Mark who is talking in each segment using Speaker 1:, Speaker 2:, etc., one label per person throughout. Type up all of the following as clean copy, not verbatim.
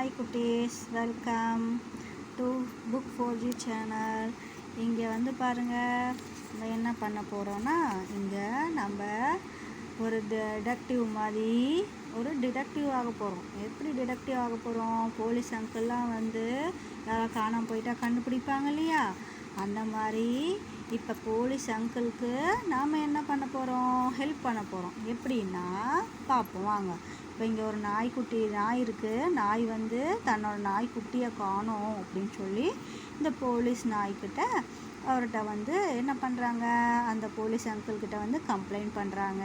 Speaker 1: Hi குட்டீஸ், welcome to book 4G channel. இங்கே வந்து பாருங்கள், நம்ம என்ன பண்ண போகிறோன்னா, இங்கே நம்ம ஒரு டிடெக்டிவ் மாதிரி ஒரு டிடெக்டிவ் ஆக போகிறோம். எப்படி டிடெக்டிவ் ஆக போகிறோம்? போலீஸ் அங்கிள்லாம் வந்து யாராவது காணாமல் போயிட்டா கண்டுபிடிப்பாங்க இல்லையா, அந்த மாதிரி இப்போ போலீஸ் அங்கிளுக்கு நாம் என்ன பண்ண போகிறோம்? ஹெல்ப் பண்ண போகிறோம். எப்படின்னா பார்ப்போம் வாங்க. இப்போ இங்கே ஒரு நாய் இருக்குது. நாய் வந்து தன்னோட நாய்க்குட்டியை காணோம் அப்படின்னு சொல்லி இந்த போலீஸ் நாய்க்கிட்ட அவர்கிட்ட வந்து என்ன பண்ணுறாங்க, அந்த போலீஸ் அங்கிள்கிட்ட வந்து கம்ப்ளைண்ட் பண்ணுறாங்க.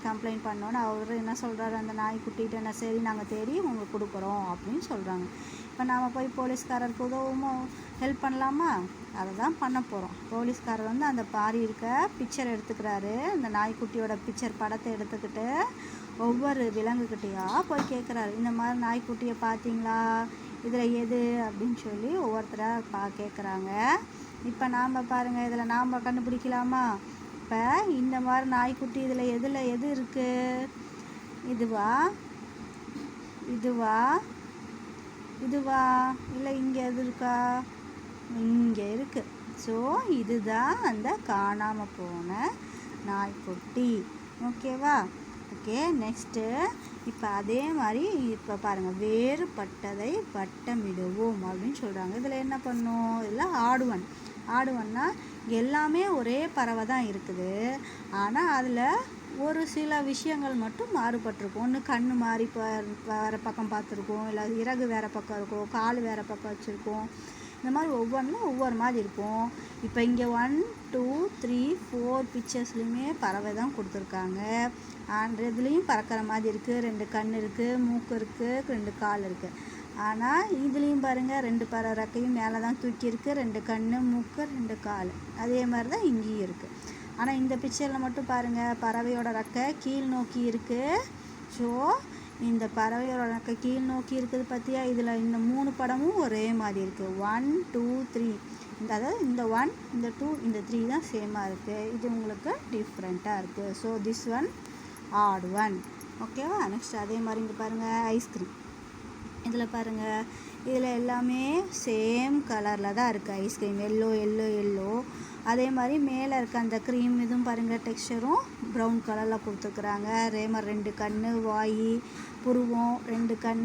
Speaker 1: கம்ப்ளைண்ட் பண்ணோன்னே அவர் என்ன சொல்கிறாரு, அந்த நாய்க்குட்டிகிட்ட என்ன, சரி நாங்கள் தேடி உங்களுக்கு கொடுக்குறோம் அப்படின்னு சொல்கிறாங்க. இப்போ நாம் போய் போலீஸ்காரருக்கு உதவுமோ, ஹெல்ப் பண்ணலாமா? அதை தான் பண்ண போகிறோம். போலீஸ்காரர் வந்து அந்த பாரி இருக்க பிக்சர் எடுத்துக்கிறாரு. அந்த நாய்க்குட்டியோட பிக்சர் படத்தை எடுத்துக்கிட்டு ஒவ்வொரு விலங்குக்கிட்டையா போய் கேட்குறாரு, இந்த மாதிரி நாய்க்குட்டியை பார்த்தீங்களா, இதில் எது அப்படின்னு சொல்லி ஒவ்வொருத்தராக கேட்குறாங்க. இப்போ நாம் பாருங்கள், இதில் நாம் கண்டுபிடிக்கலாமா? இப்போ இந்த மாதிரி நாய்க்குட்டி இதில் எது இருக்குது? இதுவா இதுவா இதுவா இல்லை இங்கே எது இருக்கா? இங்கே இருக்குது. ஸோ இதுதான் அந்த காணாமல் போன நாய்க்குட்டி. ஓகேவா? ஓகே, நெக்ஸ்ட்டு இப்போ அதே மாதிரி இப்போ பாருங்கள், வேறுபட்டதை வட்டமிடுவோம் அப்படின்னு சொல்கிறாங்க. இதில் என்ன பண்ணும்? இதில் ஆடுவன்னா எல்லாமே ஒரே பறவை தான் இருக்குது. ஆனால் அதில் ஒரு சில விஷயங்கள் மட்டும் மாறுபட்டிருக்கும். ஒன்று கண் மாறி வேறு பக்கம் பார்த்துருக்கோம், இல்லை இறகு வேறு பக்கம் இருக்கும், கால் வேறு பக்கம் வச்சுருக்கோம். இந்த மாதிரி ஒவ்வொன்றும் ஒவ்வொரு மாதிரி இருக்கும். இப்போ இங்கே 1 2 3 4 பிக்சர்ஸ்லையுமே பறவை தான் கொடுத்துருக்காங்க. இதுலேயும் பறக்கிற மாதிரி இருக்குது. 2 கண் இருக்குது, மூக்கு இருக்குது, 2 கால் இருக்குது. ஆனால் இதுலேயும் பாருங்கள், 2 பறவை ரெக்கையும் மேலே தான் தூக்கியிருக்கு, 2 கண், மூக்கு, 2 கால். அதே மாதிரி தான் இங்கேயும் இருக்குது. ஆனால் இந்த பிக்சரில் மட்டும் பாருங்கள், பறவையோட ரெக்கை கீழ் நோக்கி இருக்குது. ஸோ இந்த பறவையோட ரெக்கை கீழ் நோக்கி இருக்குது பார்த்தியா? இதில் இந்த 3 படமும் ஒரே மாதிரி இருக்குது. 1 2 3 அதாவது இந்த 1 இந்த 2 இந்த 3 தான் சேமாக இருக்குது. இது உங்களுக்கு டிஃப்ரெண்ட்டாக இருக்குது. So this one odd one. ஓகேவா? நெக்ஸ்ட் அதே மாதிரி இங்கே பாருங்கள், ஐஸ்கிரீம். இதில் பாருங்கள், இதில் எல்லாமே சேம் கலரில் தான் இருக்குது. Ice cream yellow. அதே மாதிரி மேலே இருக்க அந்த க்ரீம் இதுவும் பாருங்கள், டெக்ஸ்சரும் ப்ரௌன் கலரில் கொடுத்துருக்குறாங்க. அதே மாதிரி 2 கண், வாய், புருவம், 2 கண்,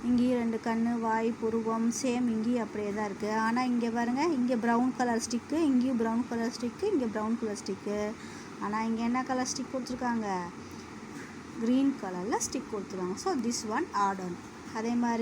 Speaker 1: இங்கேயும் 2 கண், வாய், புருவம் சேம் இங்கேயும் அப்படியே தான் இருக்குது. ஆனால் இங்கே பாருங்கள், இங்கே ப்ரௌன் கலர் ஸ்டிக்கு, இங்கேயும் ப்ரௌன் கலர் ஸ்டிக்கு, இங்கே ப்ரௌன் கலர் ஸ்டிக்கு. ஆனால் இங்கே என்ன கலர் ஸ்டிக் கொடுத்துருக்காங்க? க்ரீன் கலரில் ஸ்டிக் கொடுத்துருக்காங்க. So this one odd one. அதே மாதிரி